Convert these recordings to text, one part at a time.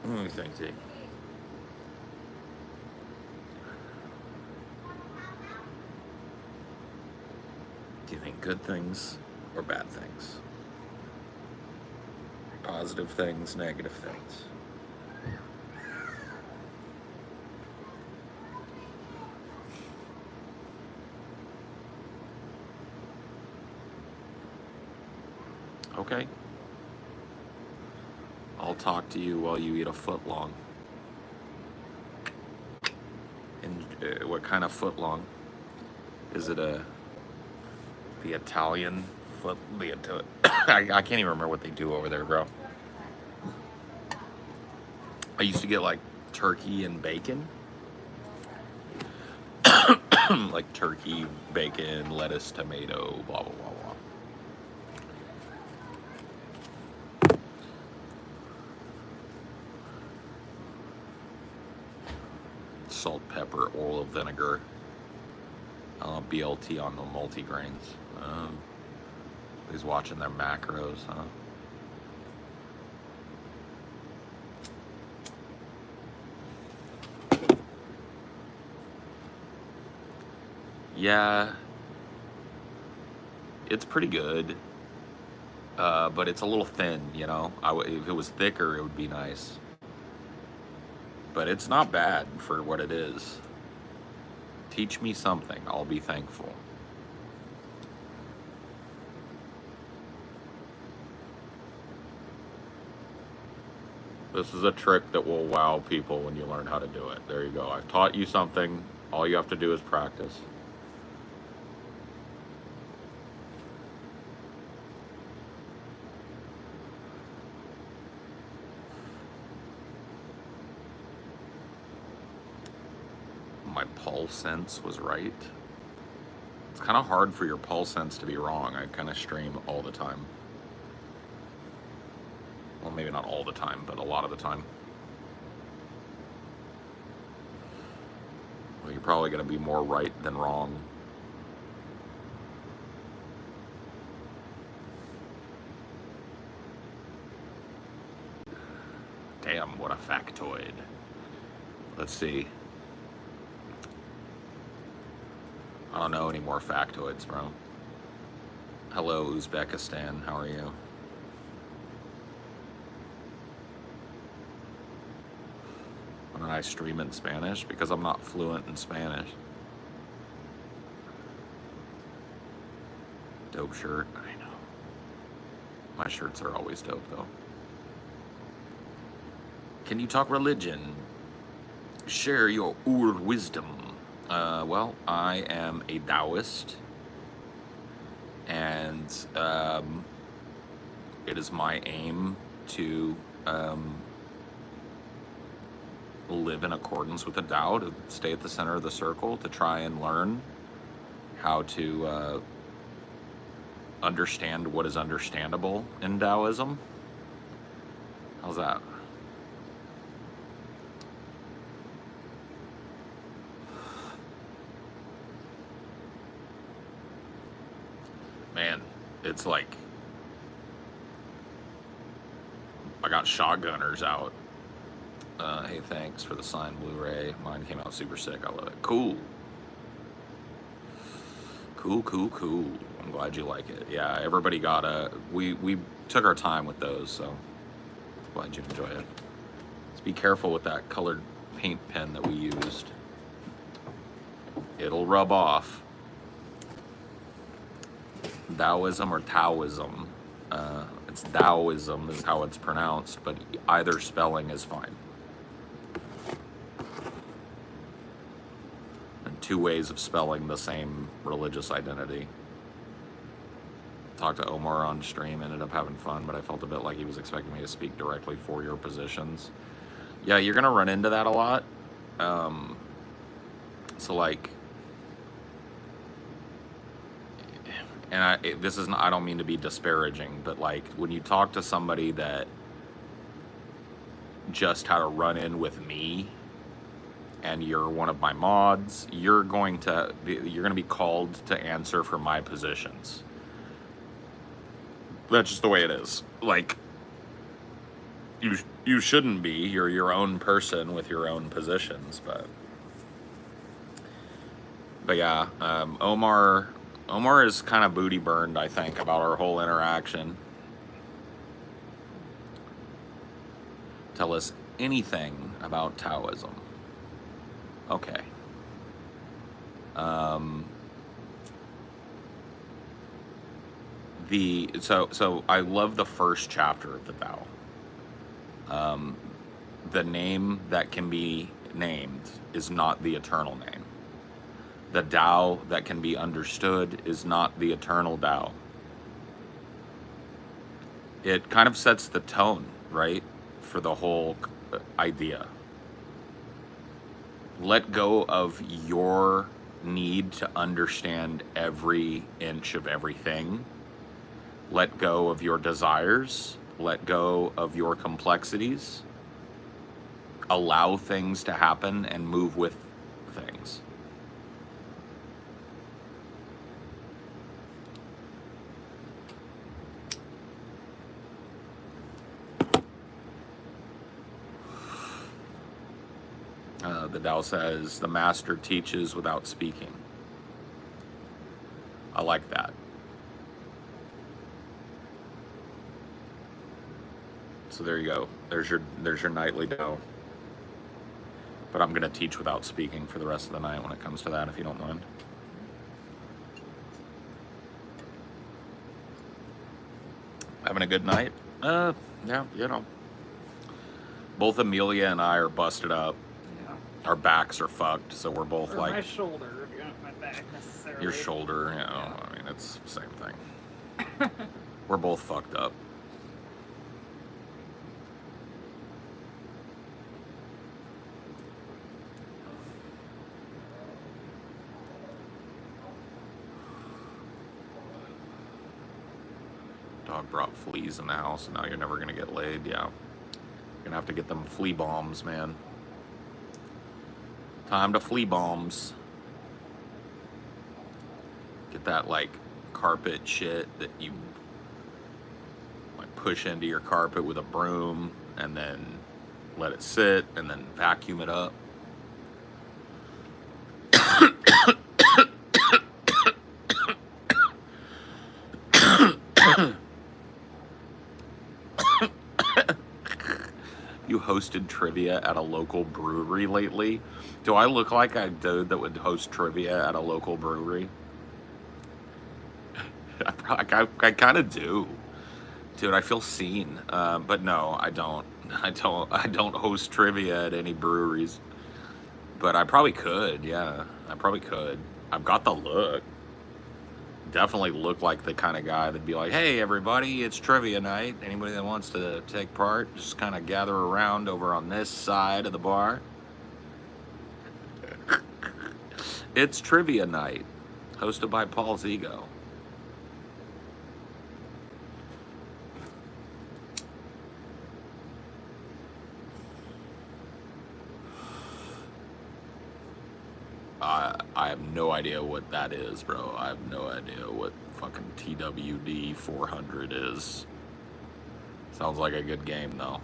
Let me think, see. Do you think good things or bad things? Positive things, negative things? Okay. I'll talk to you while you eat a foot long. And what kind of foot long? Is it the Italian foot? I can't even remember what they do over there, bro. I used to get like turkey and bacon. Like turkey, bacon, lettuce, tomato, blah, blah, blah, blah. Salt, pepper, oil, vinegar. BLT on the multigrains. He's watching their macros, huh? Yeah, it's pretty good, but it's a little thin, you know? If it was thicker, it would be nice. But it's not bad for what it is. Teach me something, I'll be thankful. This is a trick that will wow people when you learn how to do it. There you go. I've taught you something. All you have to do is practice. My pulse sense was right. It's kind of hard for your pulse sense to be wrong. I kind of stream all the time. Well, maybe not all the time, but a lot of the time. Well, you're probably going to be more right than wrong. Damn, what a factoid. Let's see. I don't know any more factoids, bro. Hello, Uzbekistan. How are you? Why don't I stream in Spanish? Because I'm not fluent in Spanish. Dope shirt. I know. My shirts are always dope, though. Can you talk religion? Share your wisdom. Well, I am a Taoist, and it is my aim to live in accordance with the Tao, to stay at the center of the circle, to try and learn how to understand what is understandable in Taoism. How's that? Man, it's like I got shotgunners out. Hey, thanks for the signed Blu-ray. Mine came out super sick. I love it. Cool. Cool. I'm glad you like it. Yeah, everybody got we took our time with those, so glad you enjoy it. Just be careful with that colored paint pen that we used. It'll rub off. Taoism or Taoism. It's Taoism is how it's pronounced, but either spelling is fine. And two ways of spelling the same religious identity. Talked to Omar on stream, ended up having fun, but I felt a bit like he was expecting me to speak directly for your positions. Yeah, you're gonna run into that a lot. So like, and I don't mean to be disparaging, but like when you talk to somebody that just had to run in with me and you're one of my mods, you're going to be called to answer for my positions. That's just the way it is. Like, You shouldn't be. You're your own person with your own positions, but yeah, Omar is kind of booty burned, I think, about our whole interaction. Tell us anything about Taoism. Okay. Um, so I love the first chapter of the Tao. Um, the name that can be named is not the eternal name. The Tao that can be understood is not the eternal Tao. It kind of sets the tone, right, for the whole idea. Let go of your need to understand every inch of everything. Let go of your desires. Let go of your complexities. Allow things to happen and move with things. The Tao says, the master teaches without speaking. I like that. So there you go. There's your nightly Tao. But I'm going to teach without speaking for the rest of the night when it comes to that, if you don't mind. Having a good night? Yeah, you know. Both Amelia and I are busted up. Yeah. Our backs are fucked, so we're both Or like... my shoulder, not my back necessarily. Your shoulder, you know, yeah. I mean, it's the same thing. We're both fucked up. Dog brought fleas in the house, and now you're never gonna get laid. Yeah, you're gonna have to get them flea bombs, man. Time to flea bombs. Get that like carpet shit that you like push into your carpet with a broom, and then let it sit, and then vacuum it up. You hosted trivia at a local brewery lately? Do I look like a dude that would host trivia at a local brewery? I kind of do. Dude, I feel seen. But no, I don't. I don't host trivia at any breweries. But I probably could, yeah. I probably could. I've got the look. Definitely look like the kind of guy that'd be like, hey, everybody, it's trivia night. Anybody that wants to take part, just kind of gather around over on this side of the bar. It's trivia night, hosted by Paul's Ego. I have no idea what that is, bro. I have no idea what fucking TWD 400 is. Sounds like a good game, though.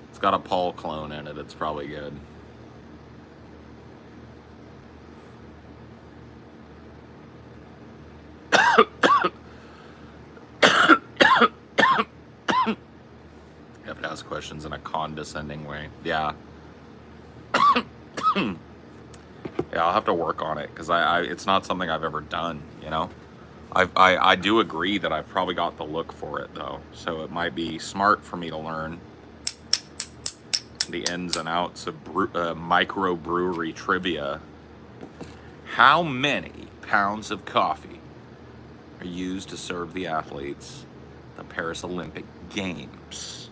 It's got a Paul clone in it. It's probably good. You have to ask questions in a condescending way. Yeah. Yeah, I'll have to work on it because it's not something I've ever done, you know? I do agree that I've probably got the look for it, though. So it might be smart for me to learn the ins and outs of microbrewery trivia. How many pounds of coffee are used to serve the athletes the Paris Olympic Games?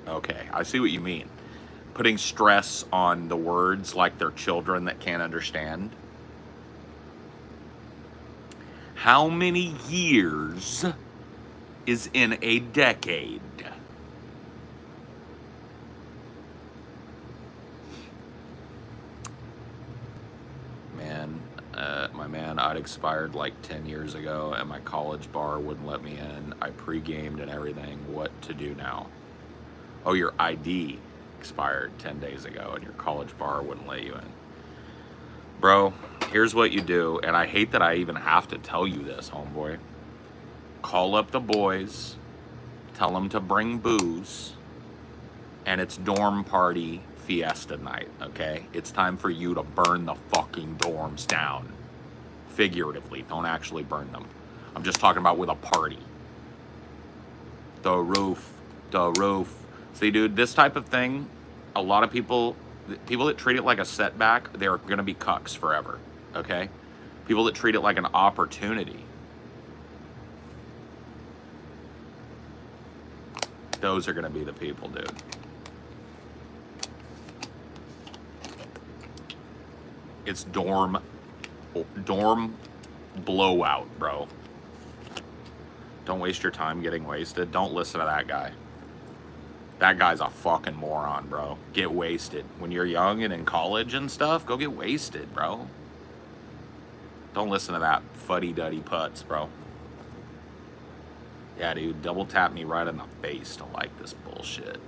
Okay, I see what you mean. Putting stress on the words like they're children that can't understand. How many years is in a decade? Man, my man, I'd expired like 10 years ago and my college bar wouldn't let me in. I pre-gamed and everything. What to do now? Oh, your ID expired 10 days ago and your college bar wouldn't let you in. Bro, here's what you do, and I hate that I even have to tell you this, homeboy. Call up the boys, tell them to bring booze, and it's dorm party fiesta night, okay? It's time for you to burn the fucking dorms down. Figuratively, don't actually burn them. I'm just talking about with a party. The roof. See, dude, this type of thing, a lot of people that treat it like a setback, they're gonna be cucks forever, okay? People that treat it like an opportunity, those are gonna be the people, dude. It's dorm blowout, bro. Don't waste your time getting wasted. Don't listen to that guy. That guy's a fucking moron, bro. Get wasted. When you're young and in college and stuff, go get wasted, bro. Don't listen to that fuddy-duddy putz, bro. Yeah, dude, double tap me right in the face to like this bullshit.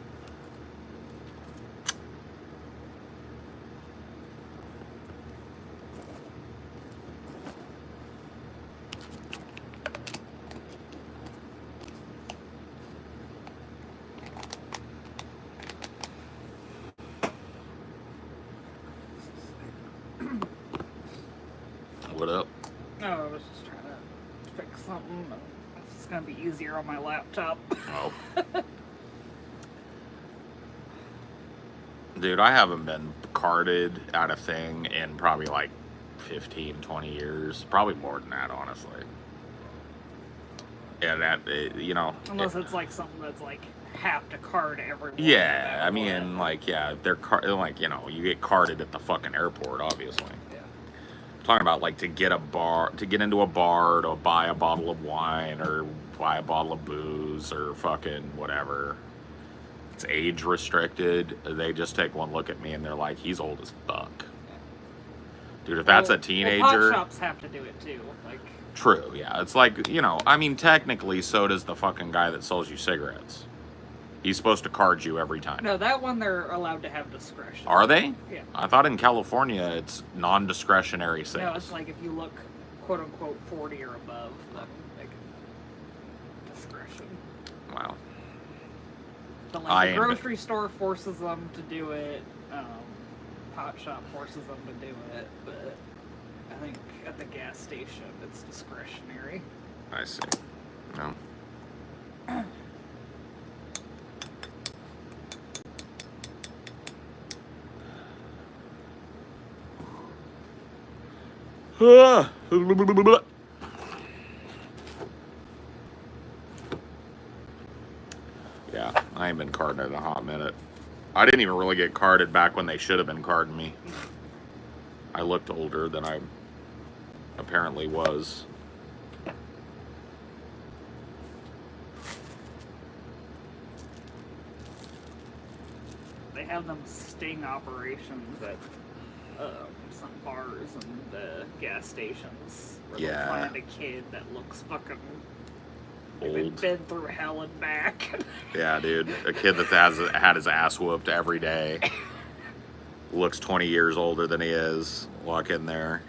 What up? No, I was just trying to fix something. It's gonna be easier on my laptop. Oh. Dude, I haven't been carded at a thing in probably like 15, 20 years. Probably more than that, honestly. Yeah, that, Unless it's like something that's like have to card everyone. Yeah, I mean, like, yeah, they're like, you get carded at the fucking airport, obviously. Yeah. I'm talking about like to get into a bar to buy a bottle of wine or buy a bottle of booze or fucking whatever. It's age restricted. They just take one look at me and they're like, he's old as fuck. Dude, if that's a teenager. Well, pot shops have to do it too. Like. True, yeah. It's like, I mean, technically, so does the fucking guy that sells you cigarettes. He's supposed to card you every time. No, that one they're allowed to have discretion. Are they? Yeah. I thought in California it's non-discretionary sales. No, it's like if you look, quote unquote, 40 or above, then like discretion. Wow. But like the grocery store forces them to do it. Pot shop forces them to do it, but I think at the gas station it's discretionary. I see. No. Yeah, I ain't been carded in a hot minute. I didn't even really get carded back when they should have been carding me. I looked older than I apparently was. They have them sting operations at some bars and gas stations where they'll find a kid that looks fucking old. Been through hell and back. Yeah, dude. A kid that has had his ass whooped every day. Looks 20 years older than he is. Walk in there.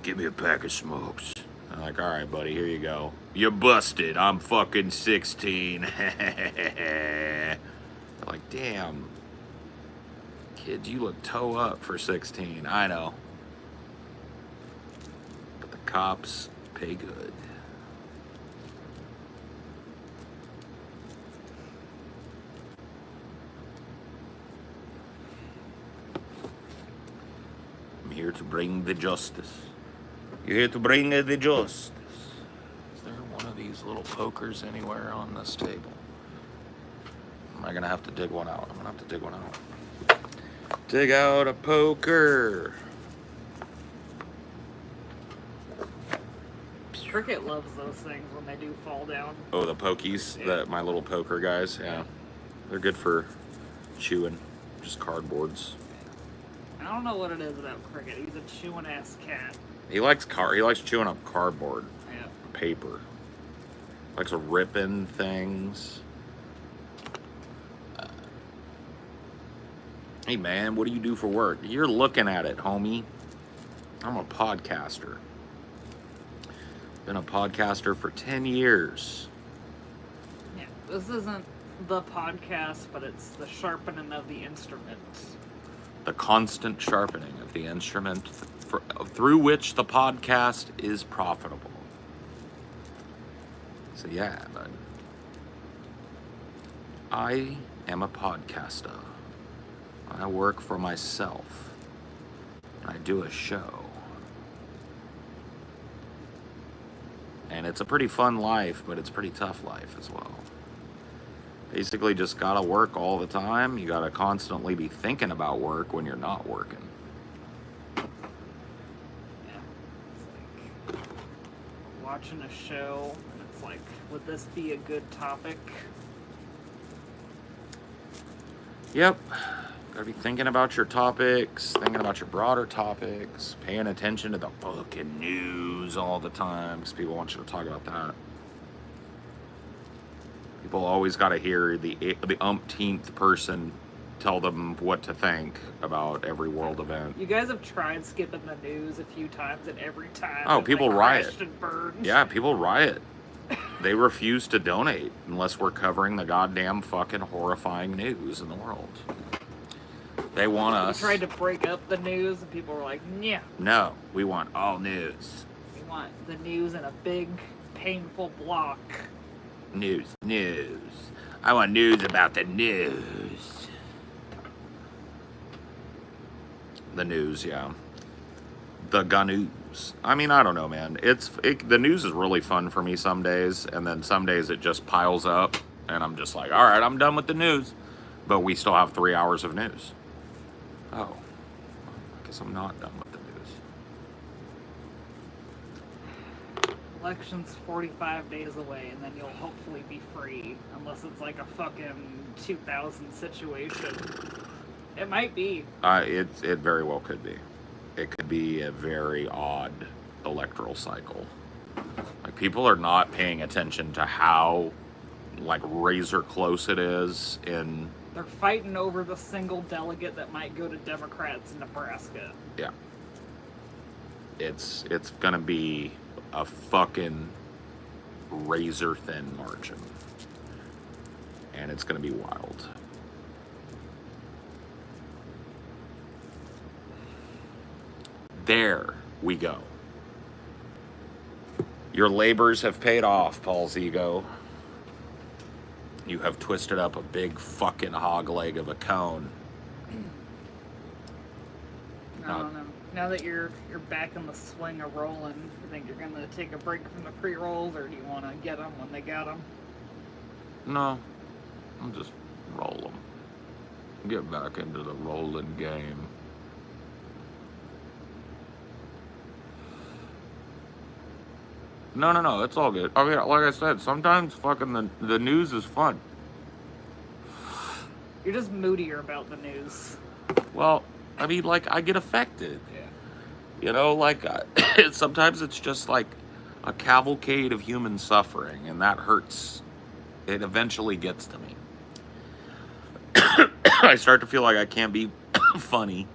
Give me a pack of smokes. I'm like, all right, buddy, here you go. You're busted. I'm fucking 16. Like, damn. Kid, you look toe up for 16. I know. But the cops pay good. I'm here to bring the justice. You're here to bring the justice. Is there one of these little pokers anywhere on this table? Am I gonna have to dig one out? I'm gonna have to dig one out. Dig out a poker. Cricket loves those things when they do fall down. Oh, the pokies, my little poker guys. Yeah, they're good for chewing. Just cardboards. I don't know what it is about Cricket. He's a chewing ass cat. He likes chewing up cardboard. Yeah. Paper. Likes ripping things. Hey man, what do you do for work? You're looking at it, homie. I'm a podcaster. Been a podcaster for 10 years. Yeah, this isn't the podcast, but it's the sharpening of the instrument. The constant sharpening of the instrument through which the podcast is profitable. So yeah, bud. I am a podcaster. I work for myself. I do a show. And it's a pretty fun life, but it's a pretty tough life as well. Basically just gotta work all the time. You gotta constantly be thinking about work when you're not working. Yeah. It's like watching a show, and it's like, would this be a good topic? Yep. Gotta be thinking about your topics, thinking about your broader topics, paying attention to the fucking news all the time, because people want you to talk about that. People always gotta hear the umpteenth person tell them what to think about every world event. You guys have tried skipping the news a few times, and every time people riot. crashed and burned. Yeah, people riot. They refuse to donate unless we're covering the goddamn fucking horrifying news in the world. They want us. We tried to break up the news, and people were like, "Yeah, no, we want all news. We want the news in a big, painful block." News. I want news about the news. The news, yeah. The news. I mean, I don't know, man. The news is really fun for me some days, and then some days it just piles up, and I'm just like, all right, I'm done with the news. But we still have 3 hours of news. Oh, I guess I'm not done with the news. Election's 45 days away, and then you'll hopefully be free, unless it's like a fucking 2000 situation. It might be. It very well could be. It could be a very odd electoral cycle. Like, people are not paying attention to how, like, razor close it is in... They're fighting over the single delegate that might go to Democrats in Nebraska. Yeah. It's gonna be a fucking razor thin margin. And it's gonna be wild. There we go. Your labors have paid off, Paul's ego. You have twisted up a big fucking hog leg of a cone. I don't know. Now that you're back in the swing of rolling, you think you're gonna take a break from the pre-rolls, or do you want to get them when they got them? No, I'll just roll them. Get back into the rolling game. No, it's all good. I mean, like I said, sometimes fucking the news is fun. You're just moodier about the news. Well, I mean, like, I get affected. Yeah. You know, like, sometimes it's just like a cavalcade of human suffering, and that hurts. It eventually gets to me. I start to feel like I can't be funny.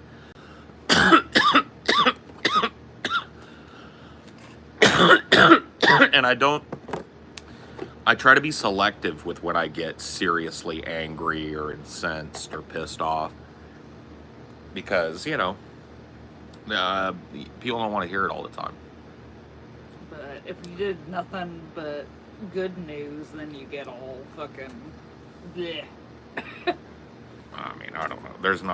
And I try to be selective with when I get seriously angry or incensed or pissed off. Because, you know, people don't want to hear it all the time. But if you did nothing but good news, then you get all fucking bleh. I mean, I don't know. There's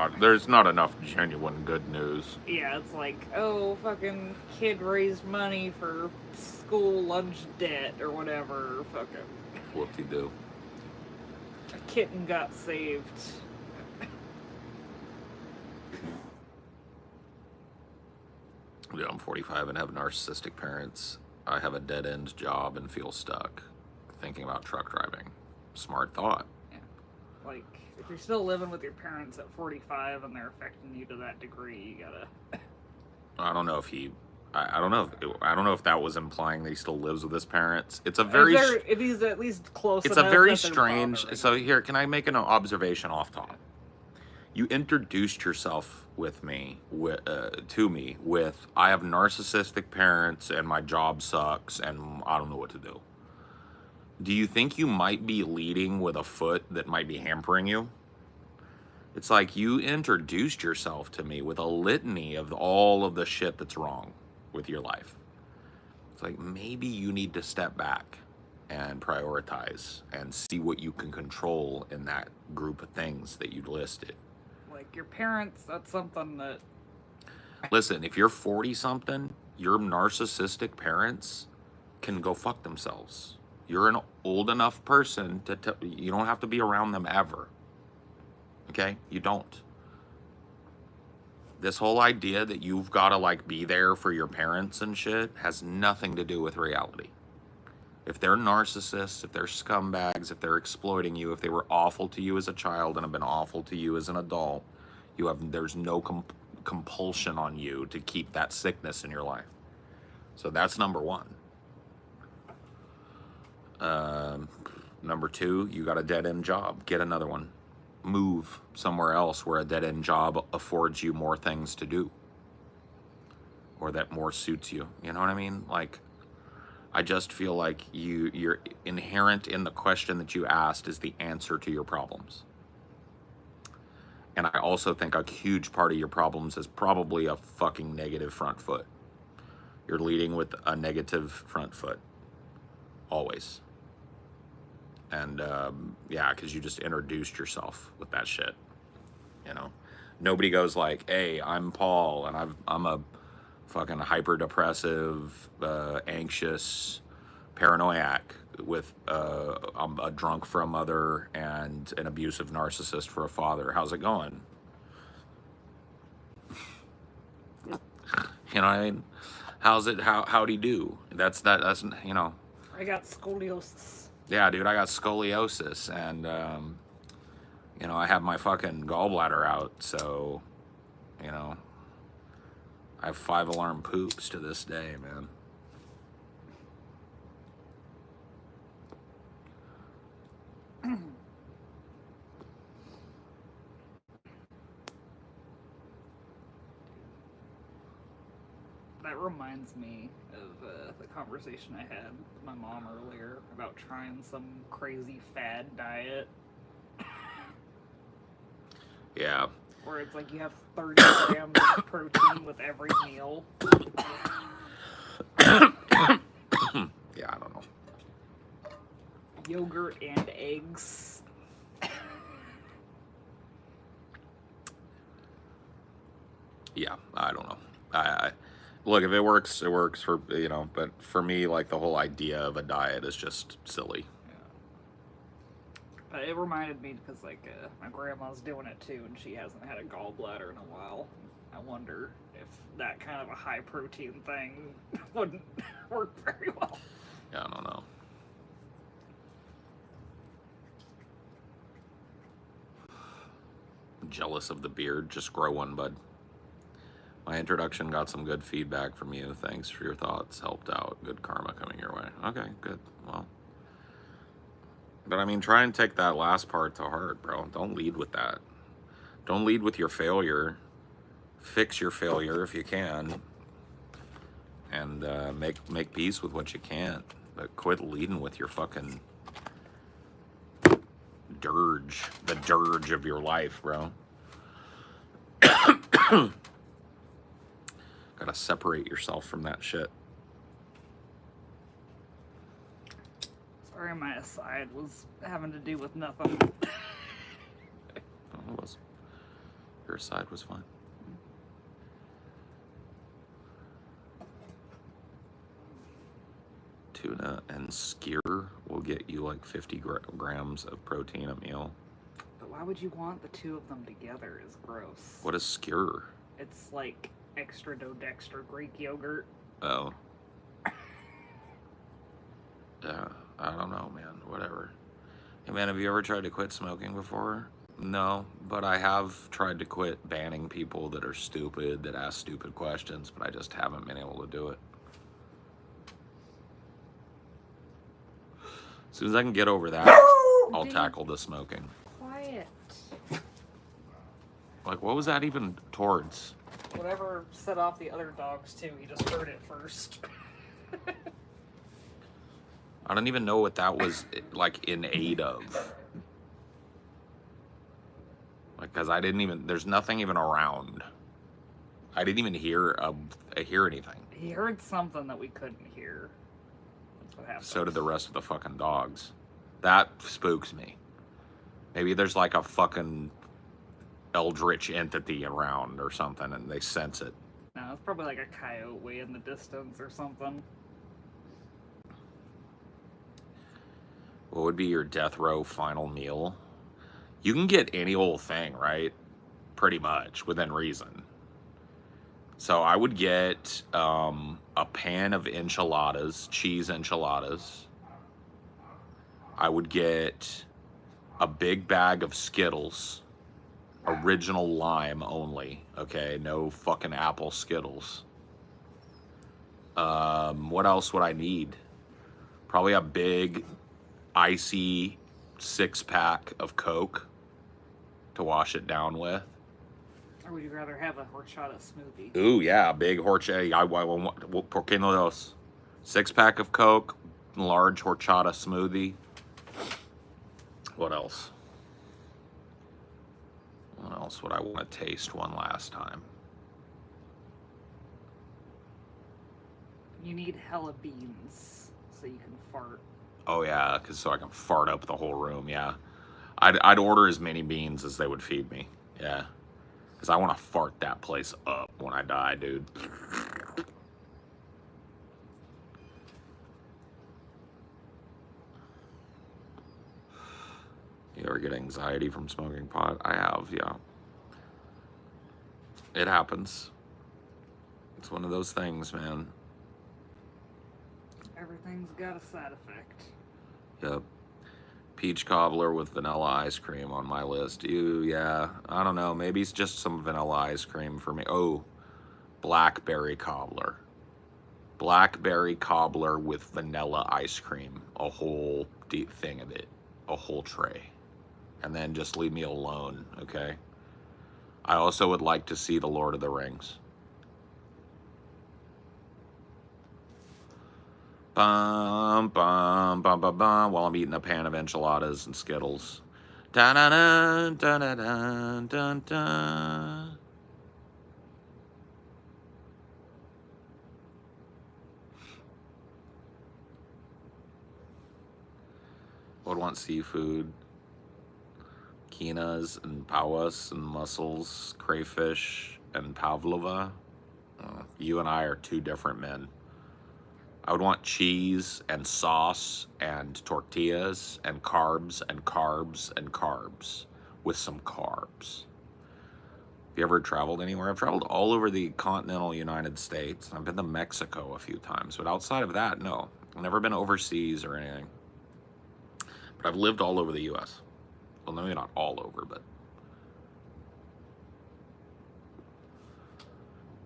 not enough genuine good news. Yeah, it's like, oh, fucking kid raised money for school lunch debt or whatever. Fucking Whoop-de-doo. a kitten got saved. Yeah, I'm 45 and have narcissistic parents. I have a dead-end job and feel stuck. Thinking about truck driving. Smart thought. Yeah. Like, if you're still living with your parents at 45 and they're affecting you to that degree, you gotta... I don't know if I don't know if that was implying that he still lives with his parents. It's a very... if he's at least close It's enough a very that they're strange... bothering. So here, can I make an observation off top? You introduced yourself to me with, I have narcissistic parents and my job sucks and I don't know what to do. Do you think you might be leading with a foot that might be hampering you? It's like you introduced yourself to me with a litany of all of the shit that's wrong with your life. It's like maybe you need to step back and prioritize and see what you can control in that group of things that you listed. Like your parents, that's something that... Listen, if you're 40 something, your narcissistic parents can go fuck themselves. You're an old enough person you don't have to be around them ever. Okay? You don't. This whole idea that you've got to like be there for your parents and shit has nothing to do with reality. If they're narcissists, if they're scumbags, if they're exploiting you, if they were awful to you as a child and have been awful to you as an adult, there's no compulsion on you to keep that sickness in your life. So that's number one. Number two, you got a dead-end job. Get another one. Move somewhere else where a dead-end job affords you more things to do, or that more suits you. You know what I mean? Like, I just feel like you're inherent in the question that you asked is the answer to your problems. And I also think a huge part of your problems is probably a fucking negative front foot. You're leading with a negative front foot. Always. And, yeah, because you just introduced yourself with that shit. You know? Nobody goes like, hey, I'm Paul, and I'm a fucking hyper-depressive, anxious, paranoiac with, I'm a drunk for a mother and an abusive narcissist for a father. How's it going? You know what I mean? How'd he do? That's, you know. I got scoliosis. Yeah, dude, I got scoliosis, and, you know, I have my fucking gallbladder out, so, you know, I have 5-alarm poops to this day, man. That reminds me of the conversation I had with my mom earlier about trying some crazy fad diet. Yeah. Where it's like you have 30 grams of protein with every meal. Yeah, I don't know. Yogurt and eggs. Yeah, I don't know. I look, if it works, it works for, you know, but for me, like, the whole idea of a diet is just silly. Yeah. But it reminded me because, like, my grandma's doing it too, and she hasn't had a gallbladder in a while. I wonder if that kind of a high protein thing wouldn't work very well. Yeah, I don't know. Jealous of the beard. Just grow one, bud. My introduction got some good feedback from you. Thanks for your thoughts. Helped out. Good karma coming your way. Okay, good. Well. But I mean, try and take that last part to heart, bro. Don't lead with that. Don't lead with your failure. Fix your failure if you can. And make peace with what you can't. But quit leading with your fucking dirge. The dirge of your life, bro. Gotta separate yourself from that shit. Sorry, my aside was having to do with nothing. Oh, it was. Your aside was fine. Tuna and skyr will get you like 50 grams of protein a meal. But why would you want the two of them together? Is gross. What is skyr? It's like extra dodextra Greek yogurt. Oh. Yeah, I don't know, man. Whatever. Hey, man, have you ever tried to quit smoking before? No, but I have tried to quit banning people that are stupid, that ask stupid questions, but I just haven't been able to do it. As soon as I can get over that, I'll tackle the smoking. Quiet. Like, what was that even towards? Whatever set off the other dogs too. He just heard it first. I don't even know what that was, like, in aid of. Like, because I didn't even, there's nothing even around. I didn't even hear anything. He heard something that we couldn't hear. That's what happened. So did the rest of the fucking dogs. That spooks me. Maybe there's like a fucking eldritch entity around or something and they sense it. No, it's probably like a coyote way in the distance or something. What would be your death row final meal? You can get any old thing, right? Pretty much, within reason. So I would get a pan of enchiladas, cheese enchiladas. I would get a big bag of Skittles, original lime only, okay? No fucking apple Skittles. What else would I need? Probably a big, icy 6-pack of Coke to wash it down with. Or would you rather have a horchata smoothie? Ooh, yeah, big horchata. ¿Por qué no dos? 6-pack of Coke, large horchata smoothie. What else? What else would I want to taste one last time? You need hella beans so you can fart. Oh yeah, so I can fart up the whole room. Yeah, I'd order as many beans as they would feed me. Yeah, because I want to fart that place up when I die, dude. You ever get anxiety from smoking pot? I have, yeah. It happens. It's one of those things, man. Everything's got a side effect. Yep. Peach cobbler with vanilla ice cream on my list. Ew, yeah. I don't know. Maybe it's just some vanilla ice cream for me. Oh, blackberry cobbler. Blackberry cobbler with vanilla ice cream. A whole deep thing of it. A whole tray. And then just leave me alone, okay? I also would like to see The Lord of the Rings. Bum, bum, bum, bum, bum, while I'm eating a pan of enchiladas and Skittles. Da da da da da da da da. Would want seafood. Kinas and pawas and mussels, crayfish and pavlova. You and I are two different men. I would want cheese and sauce and tortillas and carbs and carbs and carbs with some carbs. Have you ever traveled anywhere? I've traveled all over the continental United States. I've been to Mexico a few times, but outside of that, no. I've never been overseas or anything. But I've lived all over the U.S. Well, maybe not all over, but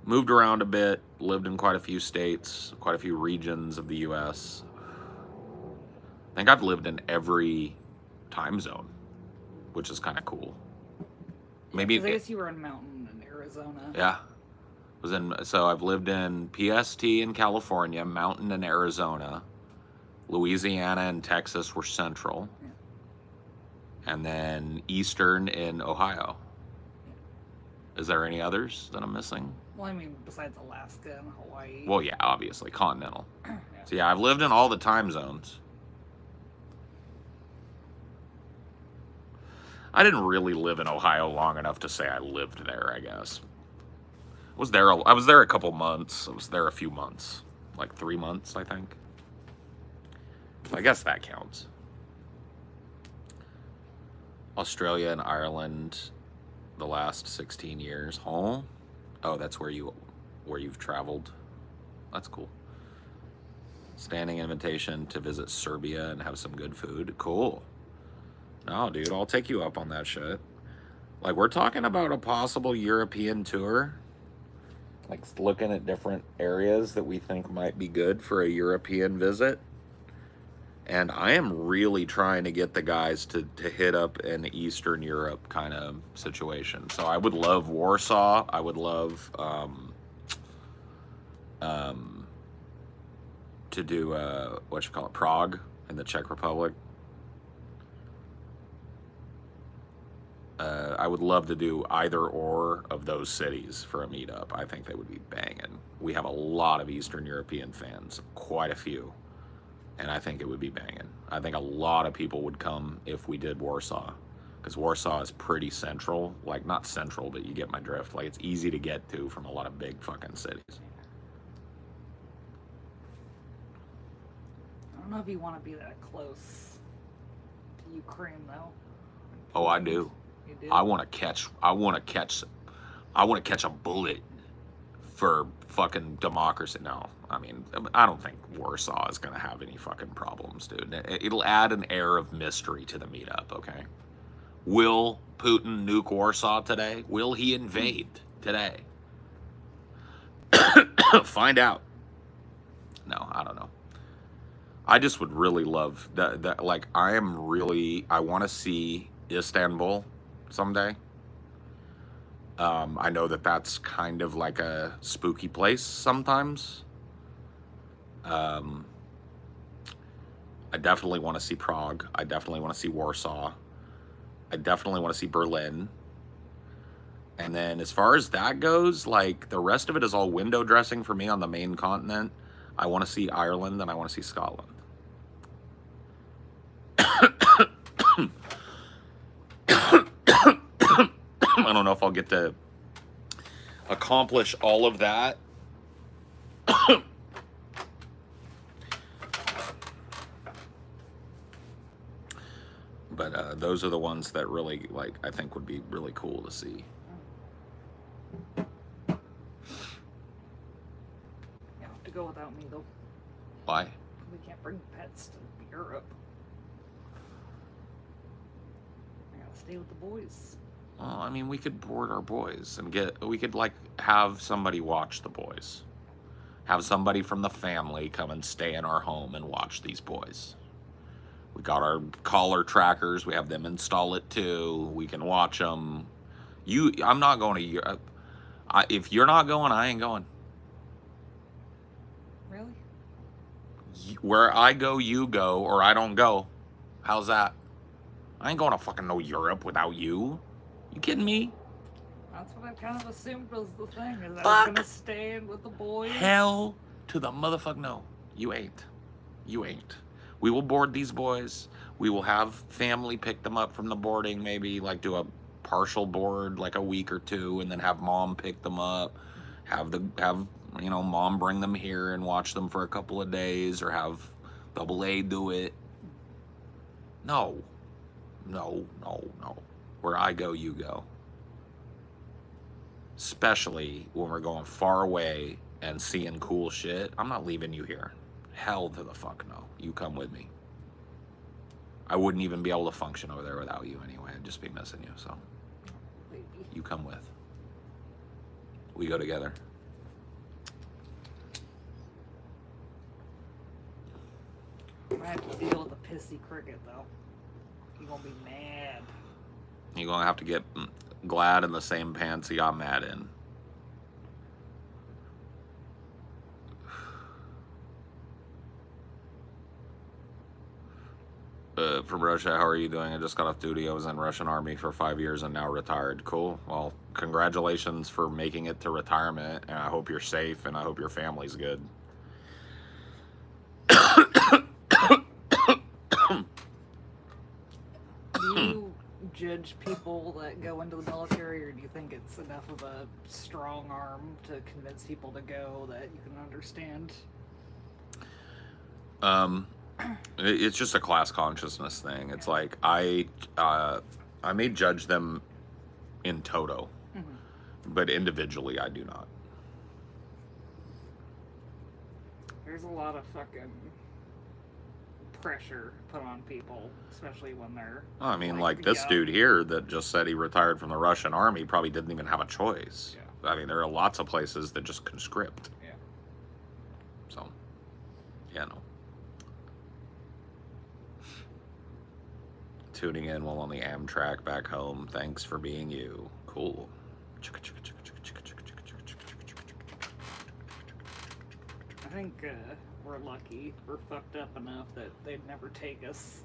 moved around a bit, lived in quite a few states, quite a few regions of the U.S. I think I've lived in every time zone, which is kind of cool. Maybe I guess you were in Mountain in Arizona. Yeah, so I've lived in PST in California, Mountain in Arizona, Louisiana and Texas were central. Yeah. And then Eastern in Ohio. Is there any others that I'm missing? Well, I mean, besides Alaska and Hawaii. Well, yeah, obviously, continental. Yeah. So, yeah, I've lived in all the time zones. I didn't really live in Ohio long enough to say I lived there, I guess. I was there a couple months. I was there a few months. Like 3 months, I think. I guess that counts. Australia and Ireland the last 16 years. Huh? Oh, that's where you've traveled. That's cool. Standing invitation to visit Serbia and have some good food. Cool. No, dude, I'll take you up on that shit. Like, we're talking about a possible European tour. Like, looking at different areas that we think might be good for a European visit. And I am really trying to get the guys to hit up an Eastern Europe kind of situation. So I would love Warsaw. I would love to do what you call it, Prague in the Czech Republic. I would love to do either or of those cities for a meetup. I think they would be banging. We have a lot of Eastern European fans, quite a few, and I think it would be banging. I think a lot of people would come if we did Warsaw, because Warsaw is pretty central. Like, not central, but you get my drift. Like, it's easy to get to from a lot of big fucking cities. I don't know if you want to be that close to Ukraine, though. Oh, I do. You do? I want to catch a bullet for fucking democracy. No, I mean, I don't think Warsaw is going to have any fucking problems, dude. It'll add an air of mystery to the meetup, okay? Will Putin nuke Warsaw today? Will he invade today? Find out. No, I don't know. I just would really love that. Like, I want to see Istanbul someday. I know that that's kind of like a spooky place sometimes. I definitely want to see Prague. I definitely want to see Warsaw. I definitely want to see Berlin. And then as far as that goes, like, the rest of it is all window dressing for me on the main continent. I want to see Ireland and I want to see Scotland. I don't know if I'll get to accomplish all of that. But those are the ones that really, like, I think would be really cool to see. You have to go without me, though. Why? We can't bring pets to Europe. I gotta stay with the boys. Well, I mean, we could board our boys and we could, like, have somebody watch the boys. Have somebody from the family come and stay in our home and watch these boys. We got our collar trackers. We have them install it too. We can watch them. I'm not going to Europe. If you're not going, I ain't going. Really? Where I go, you go, or I don't go. How's that? I ain't going to fucking no Europe without you. You kidding me? That's what I kind of assumed was the thing, is that I was gonna stay in with the boys. Hell to the motherfucker no. You ain't. You ain't. We will board these boys. We will have family pick them up from the boarding, maybe like do a partial board like a week or two, and then have mom pick them up. Have mom bring them here and watch them for a couple of days, or have Double A do it. No. Where I go, you go. Especially when we're going far away and seeing cool shit. I'm not leaving you here. Hell to the fuck no. You come with me. I wouldn't even be able to function over there without you anyway. I'd just be missing you, so. Baby. You come with. We go together. I have to deal with a pissy cricket, though. You're gonna be mad. You're gonna have to get glad in the same pants he got mad in. From Russia, how are you doing? I just got off duty. I was in Russian Army for 5 years and now retired. Cool. Well, congratulations for making it to retirement, and I hope you're safe, and I hope your family's good. Do you judge people that go into the military, or do you think it's enough of a strong arm to convince people to go that you can understand? It's just a class consciousness thing. It's like I may judge them in toto, but individually I do not. There's a lot of fucking pressure put on people, especially when they're. I mean, like this dude here that just said he retired from the Russian Army probably didn't even have a choice. Yeah. I mean, there are lots of places that just conscript. Yeah. So, yeah, no. tuning in while on the Amtrak back home. Thanks for being you. Cool. I think we're lucky. We're fucked up enough that they'd never take us.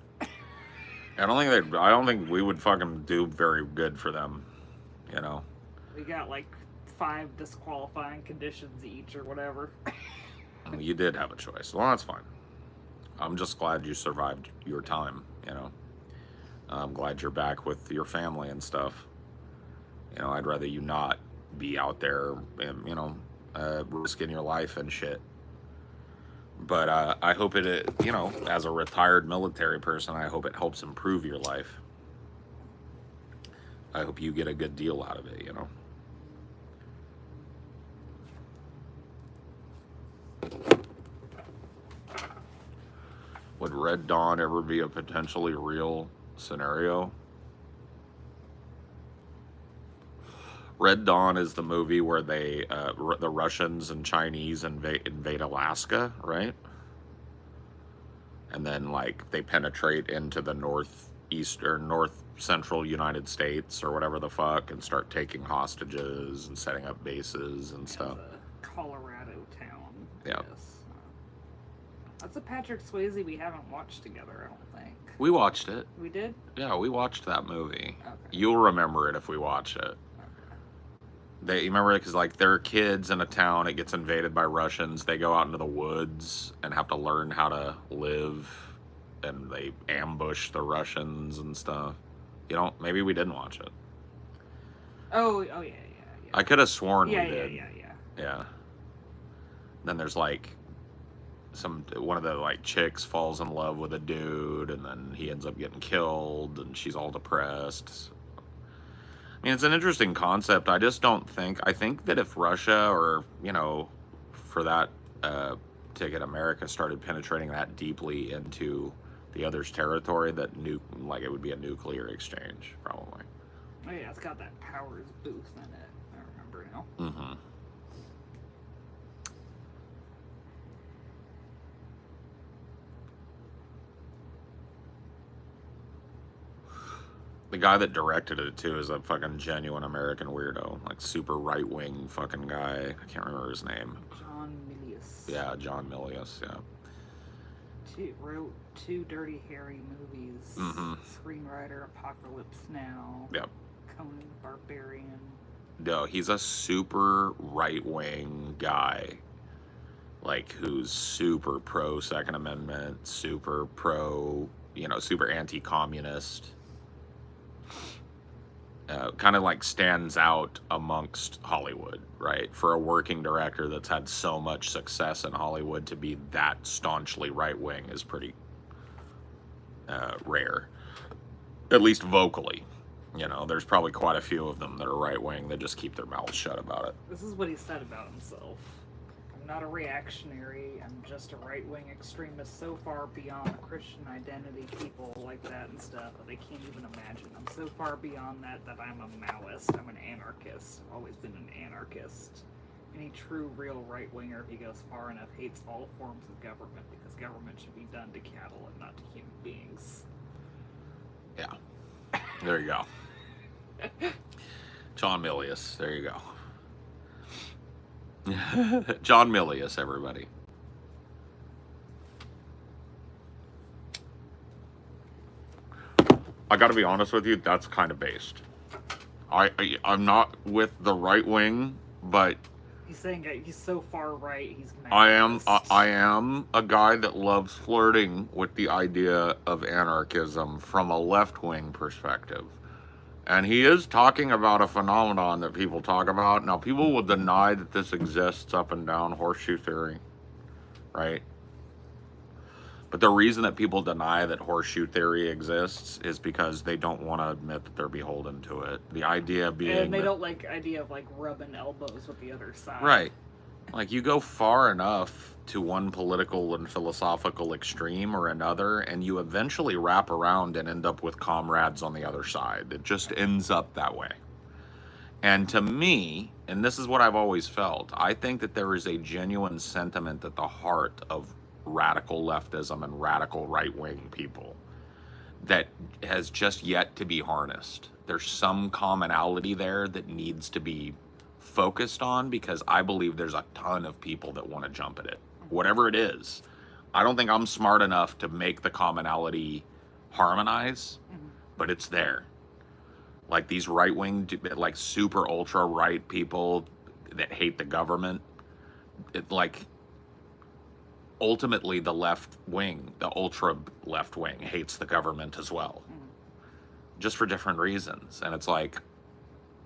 I don't think we would fucking do very good for them. You know. We got like 5 disqualifying conditions each or whatever. You did have a choice. Well, that's fine. I'm just glad you survived your time, you know. I'm glad you're back with your family and stuff. You know, I'd rather you not be out there, you know, risking your life and shit. But I hope it, you know, as a retired military person, I hope it helps improve your life. I hope you get a good deal out of it, you know. Would Red Dawn ever be a potentially real scenario? Red Dawn is the movie where they, the Russians and Chinese invade Alaska, right? And then, like, they penetrate into the northeast or north central United States or whatever the fuck and start taking hostages and setting up bases and stuff. The Colorado town. Yeah. Yes. That's a Patrick Swayze we haven't watched together, I don't think. We watched it. We did? Yeah, we watched that movie. Okay. You'll remember it if we watch it. You remember it because, like, they're kids in a town. It gets invaded by Russians. They go out into the woods and have to learn how to live, and they ambush the Russians and stuff. You know, maybe we didn't watch it. Oh yeah. I could have sworn we did. Yeah. Then there's like one of the like chicks falls in love with a dude, and then he ends up getting killed, and she's all depressed. I mean, it's an interesting concept. I just don't think... I think that if Russia or, you know, for that ticket, America started penetrating that deeply into the other's territory, that like it would be a nuclear exchange, probably. Oh yeah, it's got that Powers booth in it. I remember now. Mm-hmm. The guy that directed it, too, is a fucking genuine American weirdo. Like, super right-wing fucking guy. I can't remember his name. John Milius. Yeah, John Milius, yeah. Wrote 2 Dirty Harry movies. Mm-hmm. Screenwriter, Apocalypse Now. Yep. Conan the Barbarian. No, he's a super right-wing guy. Like, who's super pro-Second Amendment, super pro, you know, super anti-communist. Kind of like stands out amongst Hollywood, right? For a working director that's had so much success in Hollywood, to be that staunchly right-wing is pretty rare. At least vocally. You know, there's probably quite a few of them that are right-wing that just keep their mouths shut about it. This is what he said about himself. I'm not a reactionary, I'm just a right-wing extremist so far beyond Christian identity, people like that and stuff that they can't even imagine. I'm so far beyond that I'm a Maoist, I'm an anarchist. I've always been an anarchist. Any true, real right-winger, if he goes far enough, hates all forms of government because government should be done to cattle and not to human beings. Yeah. There you go. John Milius, there you go. John Milius, everybody. I gotta be honest with you, that's kind of based. I'm not with the right wing, but He's saying that he's so far right, he's mad. I am a guy that loves flirting with the idea of anarchism from a left-wing perspective. And he is talking about a phenomenon that people talk about. Now, people will deny that this exists up and down horseshoe theory, right? But the reason that people deny that horseshoe theory exists is because they don't want to admit that they're beholden to it. The idea being... And they don't like the idea of, like, rubbing elbows with the other side. Right. Like, you go far enough to one political and philosophical extreme or another, and you eventually wrap around and end up with comrades on the other side. It just ends up that way. And to me, and this is what I've always felt, I think that there is a genuine sentiment at the heart of radical leftism and radical right-wing people that has just yet to be harnessed. There's some commonality there that needs to be focused on, because I believe there's a ton of people that want to jump at it, whatever it is. I don't think I'm smart enough to make the commonality harmonize, but it's there. Like these right wing, like super ultra right people that hate the government, like ultimately the left wing, the ultra left wing, hates the government as well, just for different reasons. And it's like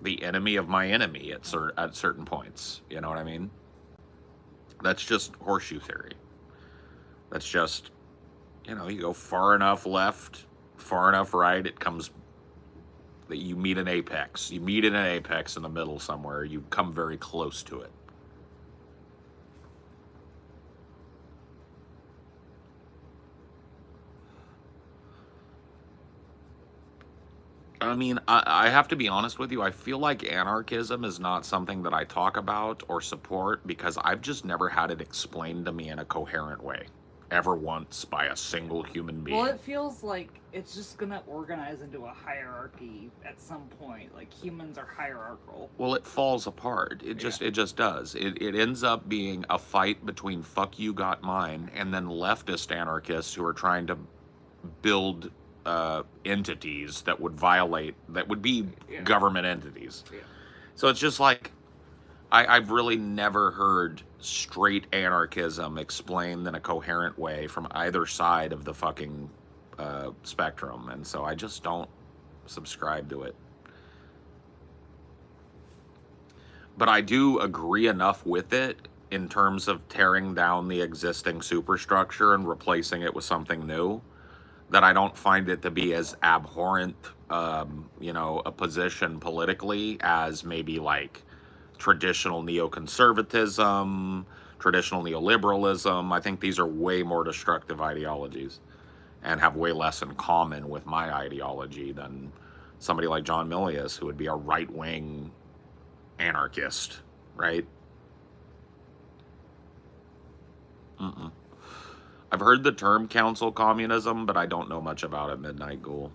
the enemy of my enemy at certain points. You know what I mean? That's just horseshoe theory. That's just, you know, you go far enough left, far enough right, it comes that you meet an apex. You meet in an apex in the middle somewhere. You come very close to it. I mean, I have to be honest with you. I feel like anarchism is not something that I talk about or support because I've just never had it explained to me in a coherent way, ever once, by a single human being. Well, it feels like it's just gonna organize into a hierarchy at some point. Like humans are hierarchical. Well, it falls apart. It just does. It ends up being a fight between "fuck you, got mine" and then leftist anarchists who are trying to build entities that would be government entities. Yeah. So it's just like I've really never heard straight anarchism explained in a coherent way from either side of the fucking spectrum, and so I just don't subscribe to it. But I do agree enough with it in terms of tearing down the existing superstructure and replacing it with something new, that I don't find it to be as abhorrent, a position politically as maybe like traditional neoconservatism, traditional neoliberalism. I think these are way more destructive ideologies and have way less in common with my ideology than somebody like John Milius, who would be a right-wing anarchist, right? I've heard the term council communism, but I don't know much about it, Midnight Ghoul.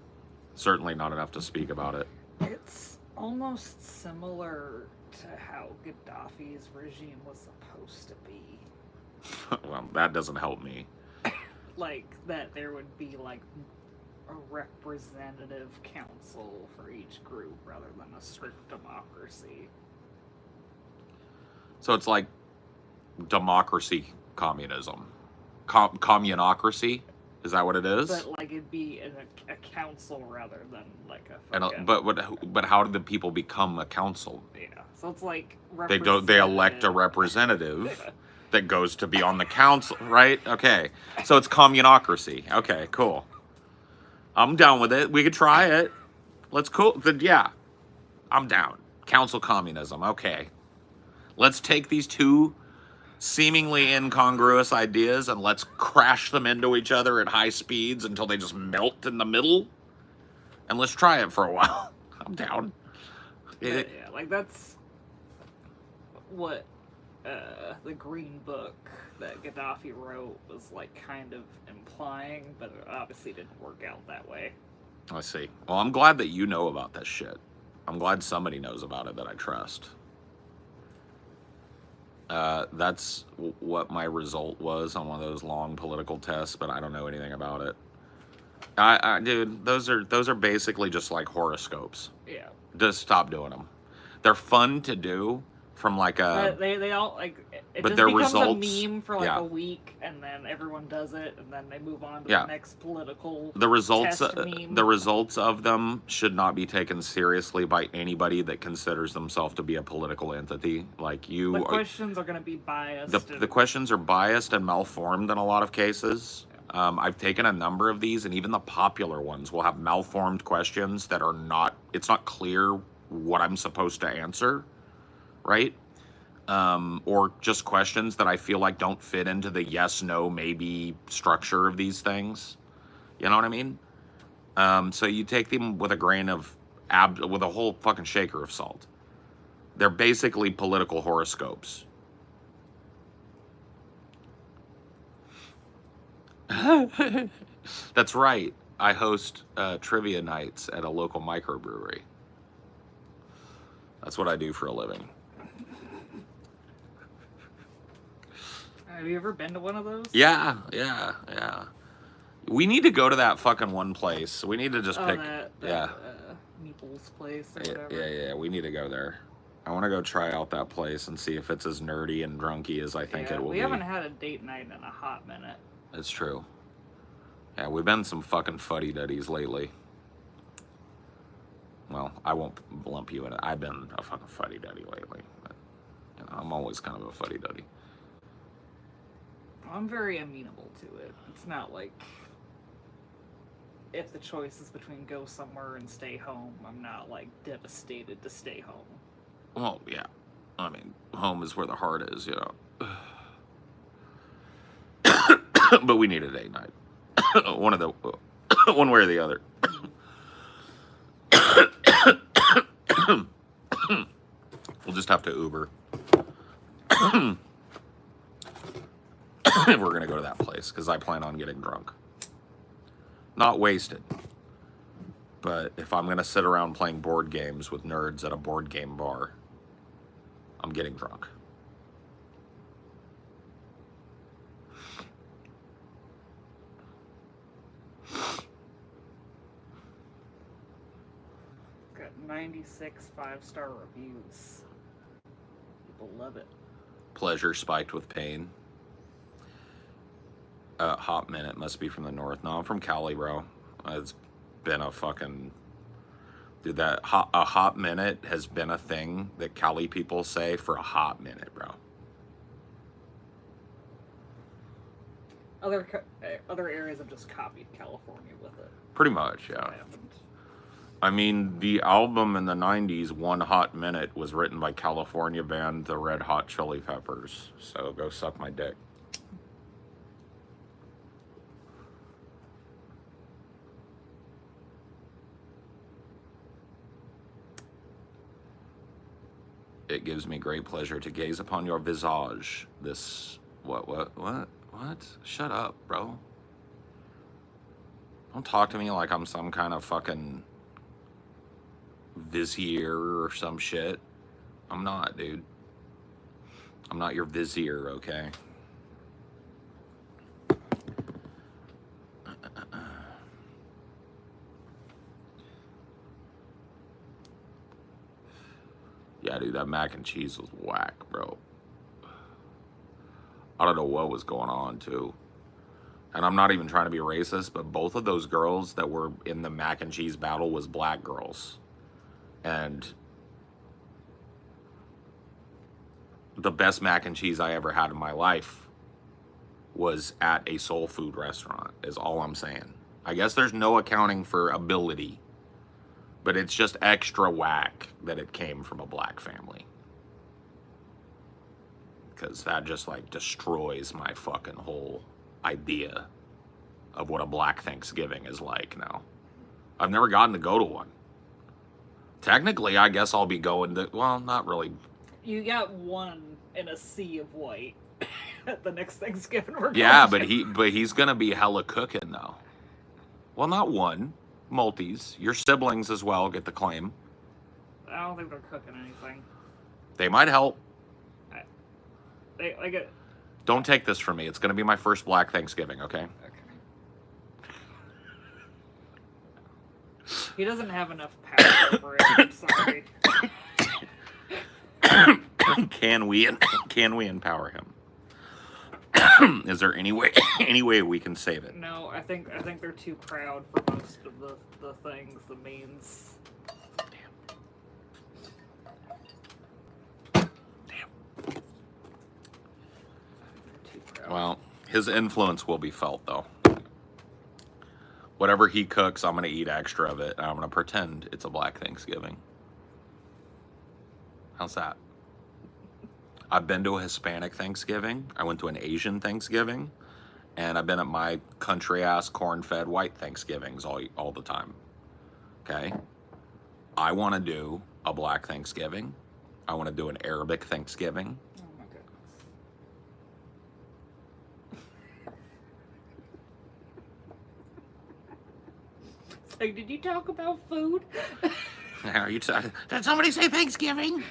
Certainly not enough to speak about it. It's almost similar to how Gaddafi's regime was supposed to be. Well, that doesn't help me. Like, that there would be, like, a representative council for each group rather than a strict democracy. So it's like democracy communism. Communocracy? Is that what it is? But, like, it'd be a council rather than, like, a... But how did the people become a council? Yeah, so it's like... They elect a representative that goes to be on the council, right? Okay, so it's communocracy. Okay, cool. I'm down with it. We could try it. Yeah, I'm down. Council communism, okay. Let's take these two seemingly incongruous ideas and let's crash them into each other at high speeds until they just melt in the middle. And let's try it for a while. I'm down. Yeah, like that's what the Green Book that Gaddafi wrote was like kind of implying, but it obviously didn't work out that way. I see. Well, I'm glad that you know about this shit. I'm glad somebody knows about it that I trust. That's what my result was on one of those long political tests, but I don't know anything about it. Dude, those are basically just like horoscopes. Yeah. Just stop doing them. They're fun to do from like a. But they all like. It but just their becomes results, a meme for like a week, and then everyone does it, and then they move on to the next political. The results, test meme. The results of them should not be taken seriously by anybody that considers themselves to be a political entity. Like you. The questions are going to be biased. The questions are biased and malformed in a lot of cases. I've taken a number of these, and even the popular ones will have malformed questions that are not. It's not clear what I'm supposed to answer, right? Or just questions that I feel like don't fit into the yes, no, maybe structure of these things. You know what I mean? So you take them with a grain of with a whole fucking shaker of salt. They're basically political horoscopes. That's right. I host trivia nights at a local microbrewery. That's what I do for a living. Have you ever been to one of those? Yeah. We need to go to that fucking one place. We need to just pick. That Meeple's place or whatever. Yeah. We need to go there. I want to go try out that place and see if it's as nerdy and drunky as I think it will be. We haven't had a date night in a hot minute. It's true. Yeah, we've been some fucking fuddy-duddies lately. Well, I won't lump you in it. I've been a fucking fuddy-duddy lately. But, you know, I'm always kind of a fuddy-duddy. I'm very amenable to it. It's not like if the choice is between go somewhere and stay home, I'm not like devastated to stay home. Well, yeah. I mean, home is where the heart is, you know. But we need a date night. One way or the other. We'll just have to Uber. If we're gonna go to that place, because I plan on getting drunk. Not wasted. But if I'm gonna sit around playing board games with nerds at a board game bar, I'm getting drunk. Got 96 5-star reviews. People love it. Pleasure spiked with pain. Hot minute must be from the north. No, I'm from Cali, bro. It's been a fucking... Dude, a hot minute has been a thing that Cali people say for a hot minute, bro. Other areas have just copied California with it. Pretty much, yeah. I mean, the album in the 90s, One Hot Minute, was written by California band The Red Hot Chili Peppers. So go suck my dick. It gives me great pleasure to gaze upon your visage. This... What? Shut up, bro. Don't talk to me like I'm some kind of fucking vizier or some shit. I'm not, dude. I'm not your vizier, okay? Yeah, dude, that mac and cheese was whack, bro. I don't know what was going on, too. And I'm not even trying to be racist, but both of those girls that were in the mac and cheese battle was black girls. And the best mac and cheese I ever had in my life was at a soul food restaurant, is all I'm saying. I guess there's no accounting for ability, but it's just extra whack that it came from a black family. Because that just, like, destroys my fucking whole idea of what a black Thanksgiving is like now. I've never gotten to go to one. Technically, I guess I'll be going to... Well, not really. You got one in a sea of white at the next Thanksgiving we're going Yeah, to. but he's going to be hella cooking, though. Well, not one. Multis. Your siblings as well get the claim. I don't think they're cooking anything. They might help. Don't take this from me. It's going to be my first Black Thanksgiving, okay? Okay. He doesn't have enough power over it. I'm sorry. Can we empower him? Is there any way we can save it? No, I think they're too proud for most of the things, the means. Well, his influence will be felt, though. Whatever he cooks, I'm going to eat extra of it, and I'm going to pretend it's a Black Thanksgiving. How's that? I've been to a Hispanic Thanksgiving. I went to an Asian Thanksgiving. And I've been at my country-ass, corn-fed white Thanksgivings all the time. Okay? I want to do a Black Thanksgiving. I want to do an Arabic Thanksgiving. like, did you talk about food? Are you did somebody say Thanksgiving?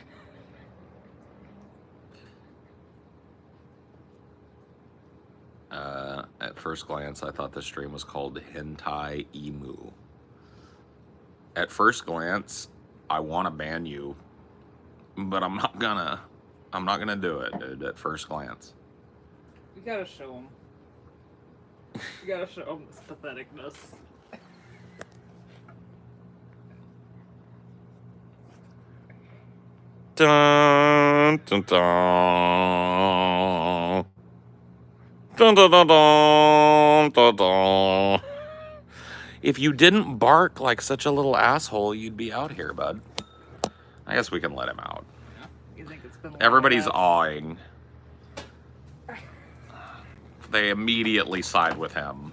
At first glance, I thought the stream was called Hentai Emu. At first glance, I want to ban you, but I'm not gonna. I'm not gonna do it, dude. At first glance, You gotta show him. You gotta show him this patheticness. dun dun dun. Dun, dun, dun, dun, dun, dun. If you didn't bark like such a little asshole, you'd be out here, bud. I guess we can let him out. Yeah. You think it's been Everybody's awing. They immediately side with him.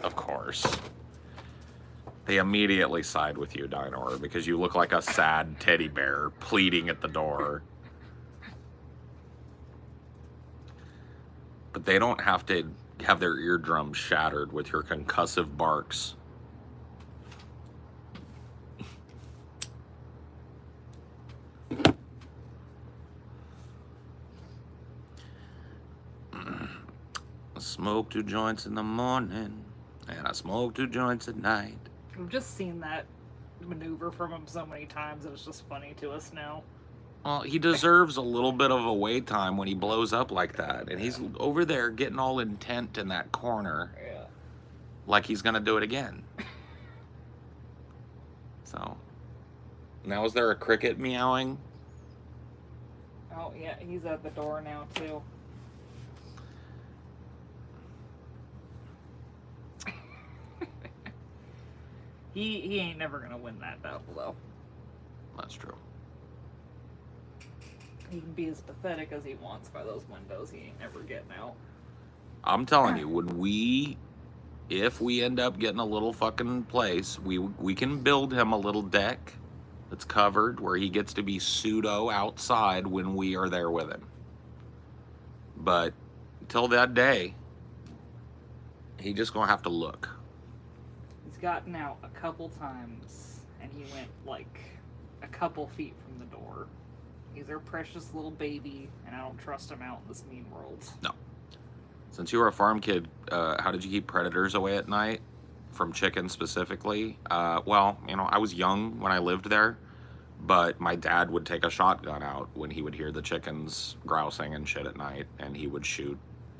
Of course. They immediately side with you, Dinor, because you look like a sad teddy bear pleading at the door. But they don't have to have their eardrums shattered with your concussive barks. I smoke 2 joints in the morning, and I smoke 2 joints at night. We've just seen that maneuver from him so many times that it's just funny to us now. Well, he deserves a little bit of a wait time when he blows up like that. And he's over there getting all intent in that corner. Yeah. Like he's going to do it again. So, now is there a cricket meowing? Oh, yeah, he's at the door now, too. He ain't never gonna win that battle, though. That's true. He can be as pathetic as he wants by those windows. He ain't never getting out. I'm telling you, if we end up getting a little fucking place, we can build him a little deck that's covered where he gets to be pseudo outside when we are there with him. But until that day, he just gonna have to look. He's gotten out a couple times, and he went like a couple feet from the door. He's our precious little baby, and I don't trust him out in this mean world. No. Since you were a farm kid, how did you keep predators away at night from chickens specifically? Well, I was young when I lived there, but my dad would take a shotgun out when he would hear the chickens grousing and shit at night, and he would shoot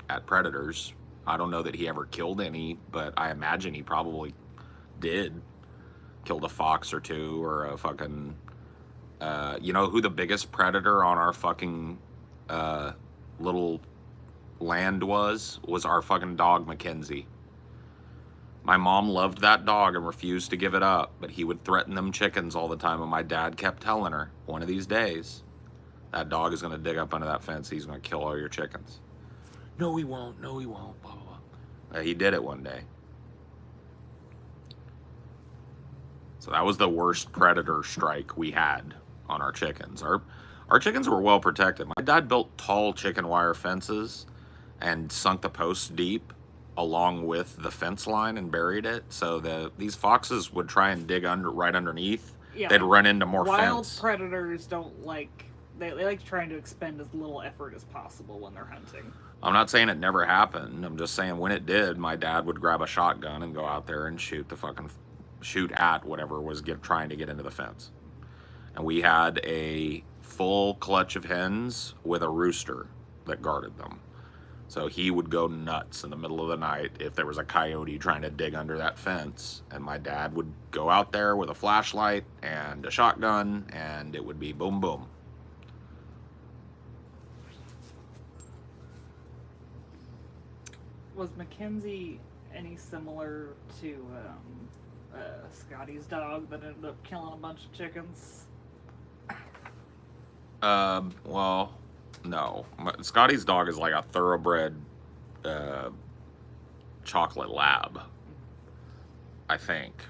at predators. I don't know that he ever killed any, but I imagine he probably did. Killed a fox or two, or a fucking... you know who the biggest predator on our fucking little land was our fucking dog, Mackenzie. My mom loved that dog and refused to give it up, but he would threaten them chickens all the time, and my dad kept telling her, one of these days, that dog is going to dig up under that fence, he's going to kill all your chickens. No, he won't, blah, blah, blah. He did it one day. So that was the worst predator strike we had on our chickens. Our chickens were well protected. My dad built tall chicken wire fences and sunk the posts deep along with the fence line and buried it. So these foxes would try and dig right underneath. Yeah, they'd run into more wild fence. Predators don't like... They like trying to expend as little effort as possible when they're hunting. I'm not saying it never happened. I'm just saying when it did, my dad would grab a shotgun and go out there and shoot at whatever was trying to get into the fence. And we had a full clutch of hens with a rooster that guarded them. So he would go nuts in the middle of the night if there was a coyote trying to dig under that fence. And my dad would go out there with a flashlight and a shotgun, and it would be boom, boom. Was Mackenzie any similar to Scotty's dog that ended up killing a bunch of chickens? Well, no. Scotty's dog is like a thoroughbred chocolate lab, I think.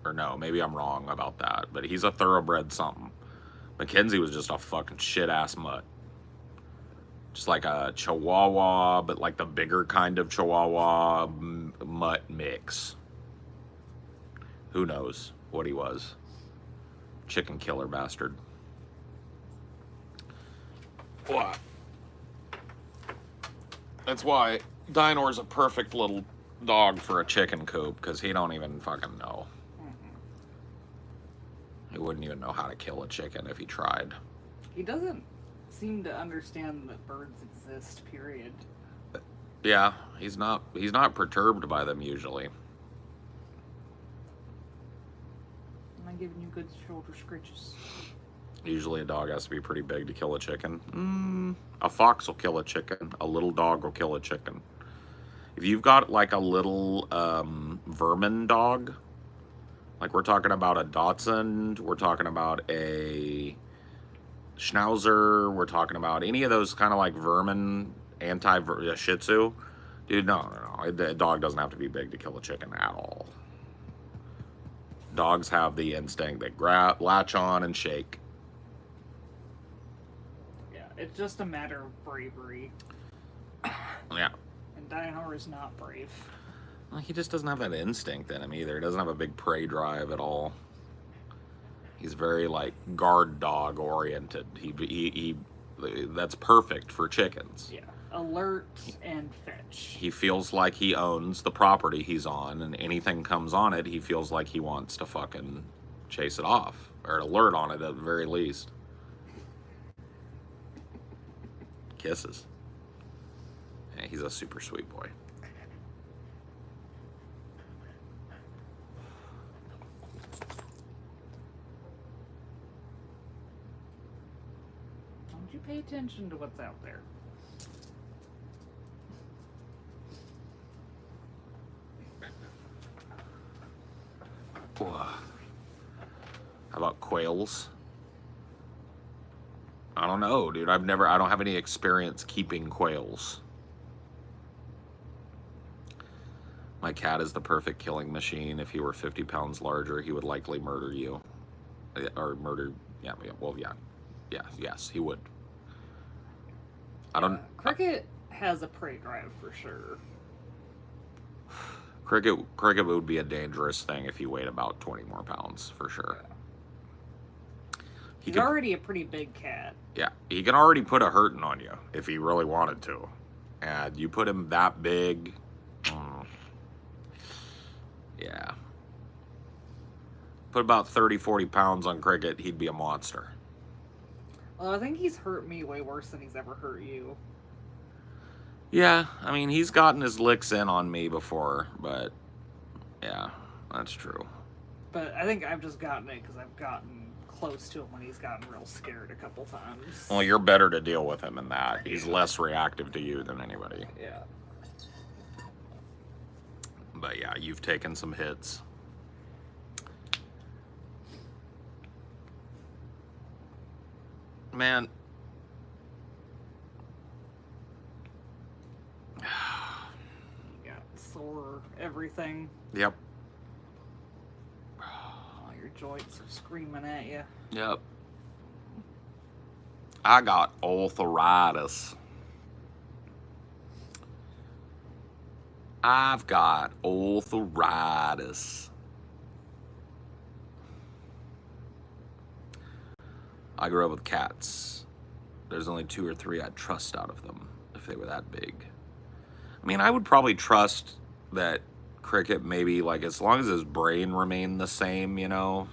Or no, maybe I'm wrong about that, but he's a thoroughbred something. Mackenzie was just a fucking shit-ass mutt. Just like a Chihuahua, but like the bigger kind of Chihuahua mutt mix. Who knows what he was? Chicken killer bastard. What? That's why Dinor's a perfect little dog for a chicken coop, because he don't even fucking know. He wouldn't even know how to kill a chicken if he tried. He doesn't seem to understand that birds exist, period. Yeah, he's not perturbed by them usually. Am I giving you good shoulder scritches? Usually a dog has to be pretty big to kill a chicken. A fox will kill a chicken. A little dog will kill a chicken. If you've got like a little vermin dog, like we're talking about a Dachshund, we're talking about a Schnauzer, we're talking about any of those kind of like vermin, Shih Tzu, dude, no. A dog doesn't have to be big to kill a chicken at all. Dogs have the instinct that latch on and shake. Yeah, it's just a matter of bravery. Yeah. And Dinor is not brave. Well, he just doesn't have that instinct in him either. He doesn't have a big prey drive at all. He's very like guard dog oriented. He that's perfect for chickens. Yeah, alert and fetch. He feels like he owns the property he's on, and anything comes on it, he feels like he wants to fucking chase it off, or alert on it at the very least. Kisses. Yeah, he's a super sweet boy. Don't you pay attention to what's out there? How about quails? I don't know, dude. I don't have any experience keeping quails. My cat is the perfect killing machine. If he were 50 pounds larger, he would likely murder you. Or murder, yes, he would. Cricket has a prey drive for sure. Cricket would be a dangerous thing if he weighed about 20 more pounds, for sure. He's already a pretty big cat. Yeah, he can already put a hurting on you if he really wanted to. And you put him that big, yeah. Put about 30, 40 pounds on Cricket, he'd be a monster. Well, I think he's hurt me way worse than he's ever hurt you. Yeah, I mean, he's gotten his licks in on me before, but yeah, that's true. But I think I've just gotten it because I've gotten close to him when he's gotten real scared a couple times. Well, you're better to deal with him in that. He's less reactive to you than anybody. Yeah. But yeah, you've taken some hits. Man. Yeah, sore everything. Yep. All your joints are screaming at you. Yep. I got arthritis. I've got arthritis. I grew up with cats. There's only 2 or 3 I'd trust out of them if they were that big. I mean, I would probably trust that Cricket maybe, like, as long as his brain remained the same, you know,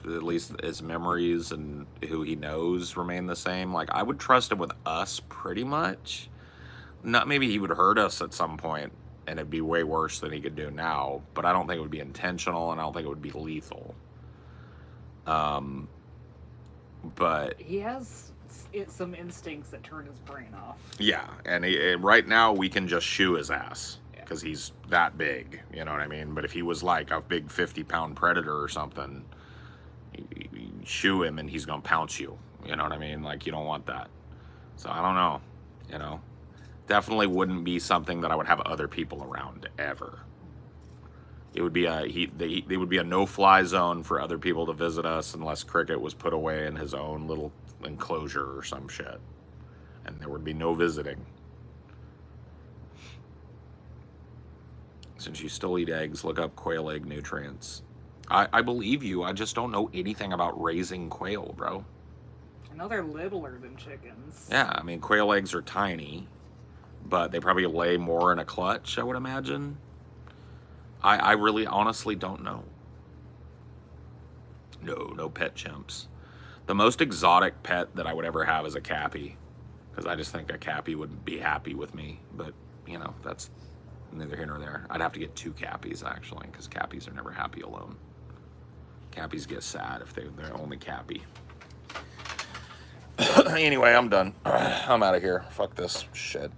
at least his memories and who he knows remain the same. Like, I would trust him with us pretty much. Not maybe he would hurt us at some point and it'd be way worse than he could do now, but I don't think it would be intentional and I don't think it would be lethal. But he has some instincts that turn his brain off. Yeah, and right now we can just shoo his ass because he's that big, you know what I mean? But if he was like a big 50-pound predator or something, you shoo him and he's gonna pounce you, you know what I mean? Like, you don't want that. So I don't know, you know. Definitely wouldn't be something that I would have other people around ever. It would be there would be a no-fly zone for other people to visit us unless Cricket was put away in his own little enclosure or some shit. And there would be no visiting. Since you still eat eggs, look up quail egg nutrients. I believe you. I just don't know anything about raising quail, bro. I know they're littler than chickens. Yeah, I mean, quail eggs are tiny, but they probably lay more in a clutch, I would imagine. I really honestly don't know. No pet chimps. The most exotic pet that I would ever have is a cappy, because I just think a cappy would be happy with me. But, you know, that's neither here nor there. I'd have to get 2 cappies, actually, because cappies are never happy alone. Cappies get sad if they're only cappy. Anyway, I'm done. I'm out of here. Fuck this shit.